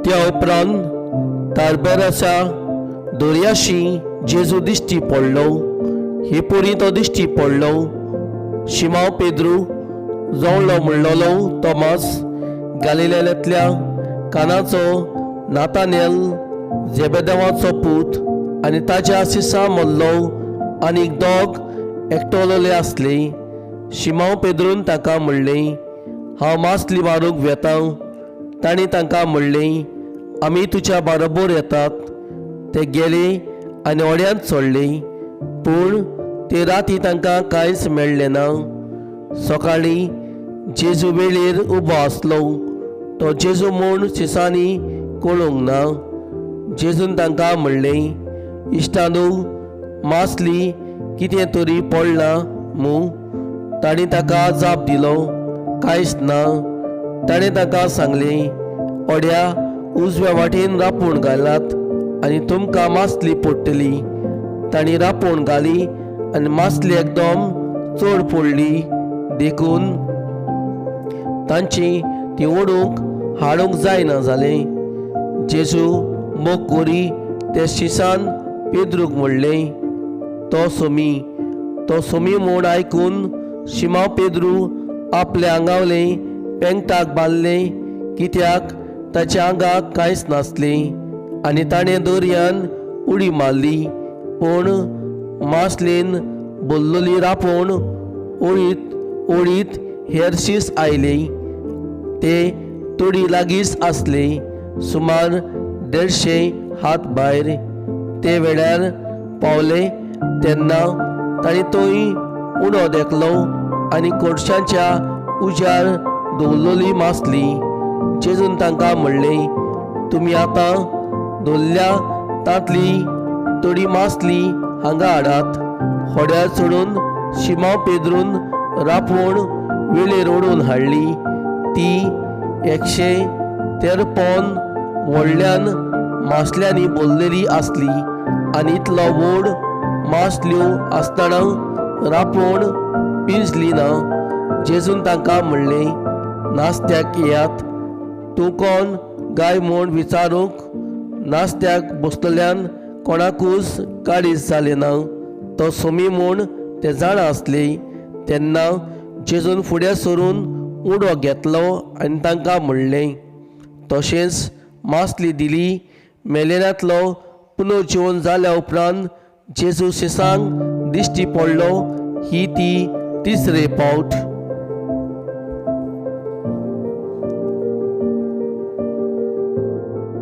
त्या उपरांत तारबेराच्या दर्याशी जेजू दिश्टी पडलो. हे पोरी तो दिश्टी पडलो. शिमाव पेद्रू जवळलो म्हणलोलो तोमास, गालिलेल्यांतल्या कानाचो नातानेल, जेबेदेवाचो पूत आनी ताच्या सिसा मल्लो आनीक दोग एकटोलोले आसले. शिमाव पेद्रून ताका म्हणलें, हांव मासली मारूंक वेता. तांणी तांकां म्हणलें, आमी तुज्या बरोबर येतात. ते गेले आनी ओड्यांत चडले, पूण ते राती तांकां कांयच मेळ्ळें ना. सकाळीं जेजू वेळेर उबो आसलो. तो जेजू म्हूण सिसांनी कळूंक ना. जेजून तांकां म्हणलें, इश्टानू, मासली कितें तरी पडलां मूं? तांणी ताका जाप दिलो, कांयच ना. ताणें तांकां सांगलें, ओड्या उजव्या वाटेन रापूण घालात आनी तुमकां मासली पडटली. तांणी रापूण घाली आनी मासली एकदम चड पडली. देखून तांची ती ओडूंक हाडूंक जायना जालें. जेजू मोग करी ते शिसान पेद्रूक म्हणलें, तो सोमी म्हूण आयकून शिमाव पेद्रू आपल्या आंगावलें पेंगटाक बांदलें, कित्याक ताच्या आंगाक कांयच नासलें. आनी ताणें दर्यान उडी मारली. पूण मासलेन भरलोली रापूण ओळीत हेर शीस आयले. ते तोडी लागींच आसले, सुमार 150 हात भायर. ते वेळार पावले तेन्ना तांणी तोय उडो देखलो आनी कोडशांच्या उज्यार दवरलोली मासली. जेजून तांकां म्हणलें, तुमी आतां दवरल्या तांतली थोडी मासली हांगा हाडात. होड्यार चडून शिमाव पेद्रून रापूण वेळेर ओडून हाडली. ती 113 पौंड व्हडल्यान मासल्यांनी भरलेली आसली आनी इतलो व्हड मासल्यो आसतना रापूण पिंजली ना. जेजून तांकां म्हणलें, नास्त्याक येयात. तूं कोण गाय म्हूण विचारूंक नास्त्याक बसतल्यान कोणाकूच काडीच जालें ना. तो सोमी म्हूण ते जाणा आसले. तेन्ना जेजून फुडें सरून उडो घेतलो आनी तांकां म्हणलें. तशेंच मासली दिली. मेलेल्यांतलो पुनर्जीवन जाल्या उपरांत जेजू शिसांक दिश्टी पडलो. ही ती तिसरे फावट.